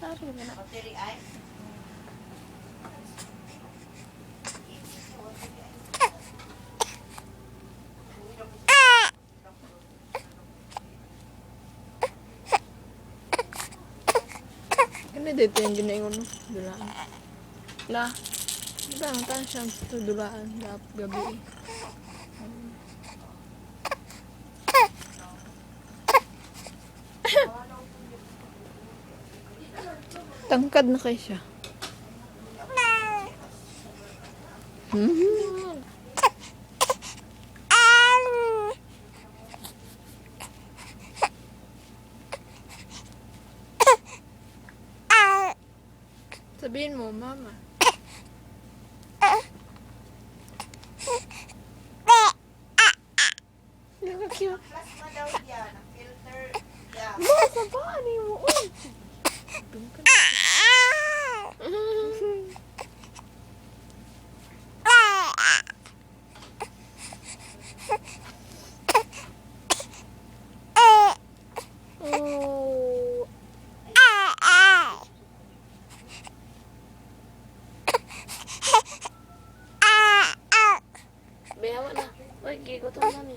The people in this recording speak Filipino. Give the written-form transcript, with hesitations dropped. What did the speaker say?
Ari na na. Battery ay. Ano dito yung ginaingon mo? Dulaan. La. Diba ang tayo siya ito dulaan. Gabi. Tangkad na kayo siya. Sabihin mo, mama. Cute. Plasma daw yan. Ang filter. Yeah. Masa ba? Ano mo? Uy! Tungkad. Oh. Bayawa na. Uy, gigutom na ni.